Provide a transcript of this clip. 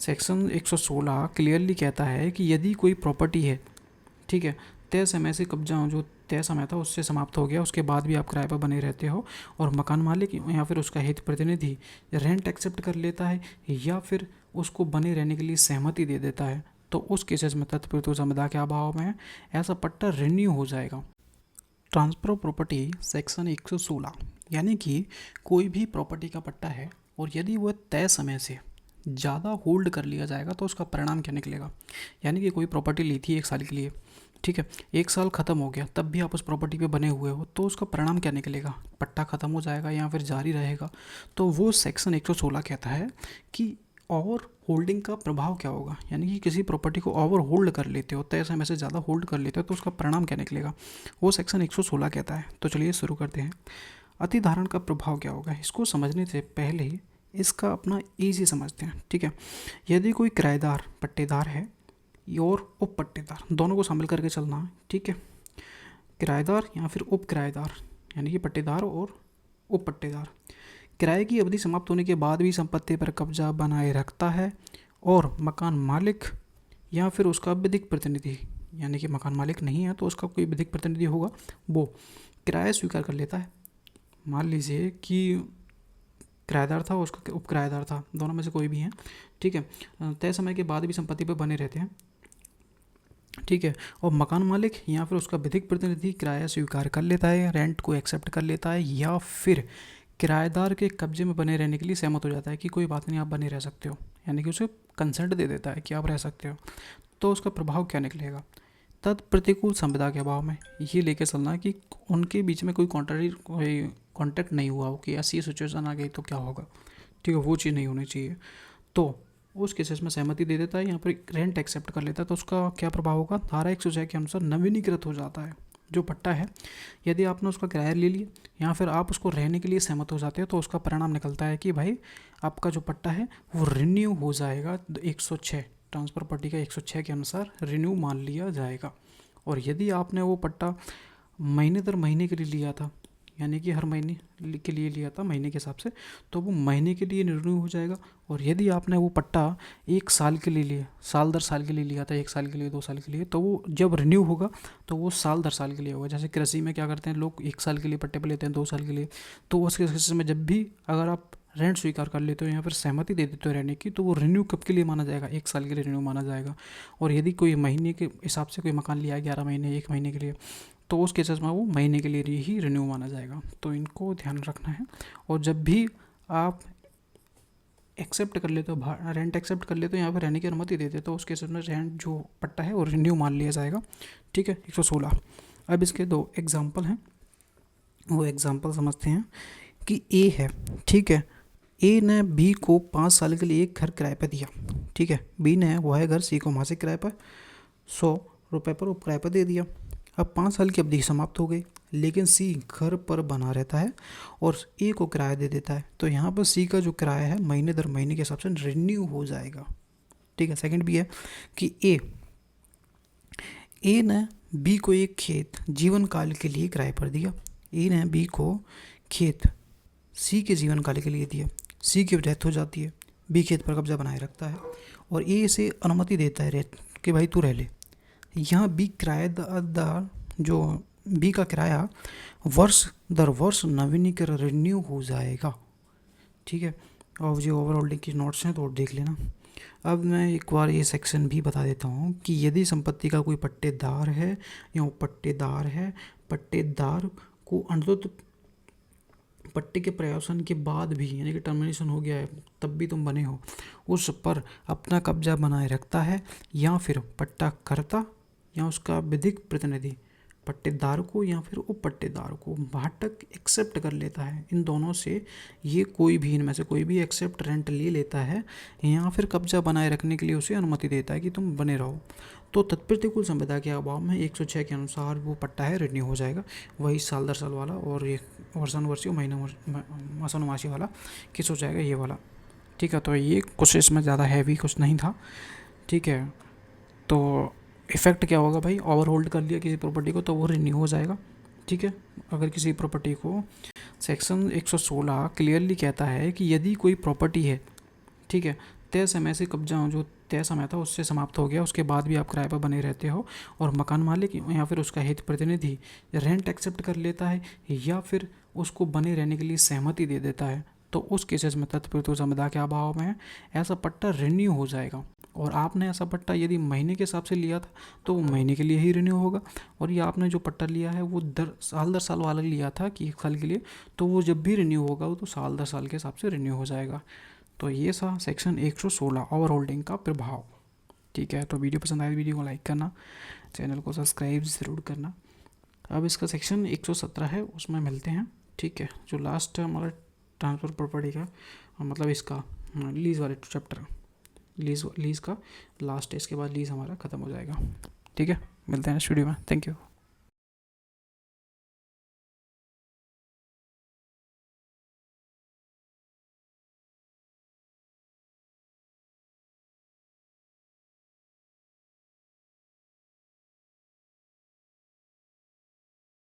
Section 116 clearly कहता है कि यदि कोई प्रॉपर्टी है, ठीक है, तय समय से कब्जा जो तय समय था उससे समाप्त हो गया, उसके बाद भी आप किराए पर बने रहते हो और मकान मालिक या फिर उसका हित प्रतिनिधि रेंट एक्सेप्ट कर लेता है या फिर उसको बने रहने के लिए सहमति दे देता है, तो उस केसेस में तत्पूर्व संविदा के अभाव में ऐसा पट्टा रिन्यू हो जाएगा। ट्रांसफर ऑफ प्रॉपर्टी सेक्शन 116, यानी कि कोई भी प्रॉपर्टी का पट्टा है और यदि वह तय समय से ज़्यादा होल्ड कर लिया जाएगा तो उसका परिणाम क्या निकलेगा। यानी कि कोई प्रॉपर्टी ली थी 1 साल के लिए, ठीक है, 1 साल ख़त्म हो गया तब भी आप उस प्रॉपर्टी पे बने हुए हो, तो उसका परिणाम क्या निकलेगा, पट्टा ख़त्म हो जाएगा या फिर जारी रहेगा। तो वो सेक्शन 116 कहता है कि ओवर होल्डिंग का प्रभाव क्या होगा, यानी कि किसी प्रॉपर्टी को ओवर होल्ड कर लेते हो, तय समय से ज़्यादा होल्ड कर लेते हो, तो उसका परिणाम क्या निकलेगा, वो सेक्शन 116 कहता है। तो चलिए शुरू करते हैं। अतिधारण का प्रभाव क्या होगा, इसको समझने से पहले ही इसका अपना ईजी समझते हैं, ठीक है। यदि कोई किराएदार पट्टेदार है और उप पट्टेदार, दोनों को शामिल करके चलना है, ठीक है। किराएदार या फिर उप किराएदार, यानी कि पट्टेदार और उप पट्टेदार किराए की अवधि समाप्त होने के बाद भी संपत्ति पर कब्जा बनाए रखता है और मकान मालिक या फिर उसका विधिक प्रतिनिधि, यानी कि मकान मालिक नहीं है तो उसका कोई विधिक प्रतिनिधि होगा, वो किराया स्वीकार कर लेता है। मान लीजिए कि किराएदार था, उसका उप किराएदार था, दोनों में से कोई भी है, ठीक है, तय समय के बाद भी संपत्ति पर बने रहते हैं, ठीक है, और मकान मालिक या फिर उसका विधिक प्रतिनिधि किराया स्वीकार कर लेता है, रेंट को एक्सेप्ट कर लेता है या फिर किराएदार के कब्जे में बने रहने के लिए सहमत हो जाता है कि कोई बात नहीं आप बने रह सकते हो, यानी कि उसे कंसेंट दे देता है कि आप रह सकते हो। तो उसका प्रभाव क्या निकलेगा, तत्प्रतिकूल संविदा के अभाव में ये लेके चलना कि उनके बीच में कोई कॉन्टैक्ट नहीं हुआ हो कि ऐसी सिचुएशन आ गई तो क्या होगा, ठीक है, वो चीज़ नहीं होनी चाहिए। तो उस केसेस में सहमति दे देता है, यहाँ पर रेंट एक्सेप्ट कर लेता है, तो उसका क्या प्रभाव होगा, धारा 106 के अनुसार नवीनीकृत हो जाता है जो पट्टा है। यदि आपने उसका किराया ले लिया या फिर आप उसको रहने के लिए सहमत हो जाते हो तो उसका परिणाम निकलता है कि भाई आपका जो पट्टा है वो रिन्यू हो जाएगा, 106 ट्रांसफर प्रॉपर्टी का 106 के अनुसार रिन्यू मान लिया जाएगा। और यदि आपने वो पट्टा महीने दर महीने के लिए लिया था, यानी कि हर महीने के लिए लिया था महीने के हिसाब से, तो वो महीने के लिए रिन्यू हो जाएगा। और यदि आपने वो पट्टा 1 साल के लिए लिया, साल दर साल के लिए लिया था, 1 साल के लिए 2 साल के लिए, तो वो जब रिन्यू होगा तो वो साल दर साल के लिए होगा। जैसे कृषि में क्या करते हैं लोग, 1 साल के लिए पट्टे पे लेते हैं, 2 साल के लिए, तो उस केस में जब भी अगर आप रेंट स्वीकार कर लेते हो या फिर सहमति दे देते हो रहने की, तो वो रिन्यू कब के लिए माना जाएगा, 1 साल के लिए रिन्यू माना जाएगा। और यदि कोई महीने के हिसाब से कोई मकान लिया 11 महीने 1 महीने के लिए, तो उस केसेस में वो महीने के लिए ही रिन्यू माना जाएगा। तो इनको ध्यान रखना है। और जब भी आप एक्सेप्ट कर लेते हो, रेंट एक्सेप्ट कर लेते हो या फिर रहने की अनुमति देते हो, तो उस केसेस में रेंट जो पट्टा है वो रिन्यू मान लिया जाएगा, ठीक है, 116। अब इसके 2 एग्जाम्पल हैं, वो एग्जाम्पल समझते हैं कि ए है, ठीक है, ए ने बी को 5 साल के लिए एक घर किराए पर दिया, ठीक है, बी ने वह घर सी को मासिक किराए पर 100 रुपये पर उप किराए पर दे दिया। अब 5 साल की अवधि समाप्त हो गई, लेकिन सी घर पर बना रहता है और ए को किराया दे देता है, तो यहाँ पर सी का जो किराया है महीने दर महीने के हिसाब से रिन्यू हो जाएगा, ठीक है। सेकंड भी है कि ए ने बी को एक खेत जीवन काल के लिए किराए पर दिया। ए ने बी को खेत सी के जीवन काल के लिए दिया, सी की डेथ हो जाती है, बी खेत पर कब्जा बनाए रखता है और ए से अनुमति देता है कि भाई तू रह ले। यहाँ बी किराएदार जो बी का किराया वर्ष दर वर्ष नवीनीकरण रिन्यू हो जाएगा, ठीक है। और जो ओवर होल्डिंग की नोट्स हैं तो देख लेना। अब मैं एक बार ये सेक्शन भी बता देता हूँ कि यदि संपत्ति का कोई पट्टेदार है या पट्टेदार है, पट्टेदार को अनुचित पट्टे के प्रयासन के बाद भी, यानी कि टर्मिनेशन हो गया है तब भी तुम बने हो, उस पर अपना कब्जा बनाए रखता है या फिर पट्टा करता या उसका विधिक प्रतिनिधि पट्टेदार को या फिर उप पट्टेदार को भाटक एक्सेप्ट कर लेता है। इन दोनों से ये कोई भी, इनमें से कोई भी एक्सेप्ट रेंट ले लेता है या फिर कब्जा बनाए रखने के लिए उसे अनुमति देता है कि तुम बने रहो, तो तत्प्रतिकूल संविदा के अभाव में 106 के अनुसार वो पट्टा है रिन्यू हो जाएगा, वही साल दर साल वाला और ये वर्षानुवर्षीय मासानुमासी वाला किस हो जाएगा, ये वाला, ठीक है। तो ये कुछ इसमें ज़्यादा हैवी कुछ नहीं था, ठीक है। तो इफ़ेक्ट क्या होगा भाई, ओवर होल्ड कर लिया किसी प्रॉपर्टी को तो वो रिन्यू हो जाएगा, ठीक है। अगर किसी प्रॉपर्टी को सेक्शन 116 क्लियरली कहता है कि यदि कोई प्रॉपर्टी है, ठीक है, तय समय से कब्जा जो तय समय था उससे समाप्त हो गया, उसके बाद भी आप किराए पर बने रहते हो और मकान मालिक या फिर उसका हित प्रतिनिधि रेंट एक्सेप्ट कर लेता है या फिर उसको बने रहने के लिए सहमति दे देता है, तो उस केसेस में तत्पुरुष संविदा के अभाव में ऐसा पट्टा रिन्यू हो जाएगा। और आपने ऐसा पट्टा यदि महीने के हिसाब से लिया था तो वो महीने के लिए ही रिन्यू होगा, और ये आपने जो पट्टा लिया है वो दर साल वाला लिया था कि 1 साल के लिए, तो वो जब भी रिन्यू होगा वो तो साल दर साल के हिसाब से रिन्यू हो जाएगा। तो ये था सेक्शन 116 ओवर होल्डिंग का प्रभाव। ठीक है, तो वीडियो पसंद आए तो वीडियो को लाइक करना, चैनल को सब्सक्राइब ज़रूर करना। अब इसका सेक्शन 117 है, उसमें मिलते हैं। ठीक है, जो लास्ट है हमारा ट्रांसफ़र प्रॉपर्टी का, मतलब इसका लीज़ वाले चैप्टर, लीज़ का लास्ट है, इसके बाद लीज़ हमारा ख़त्म हो जाएगा। ठीक है, मिलते हैं नेक्स्ट वीडियो में। Thank you.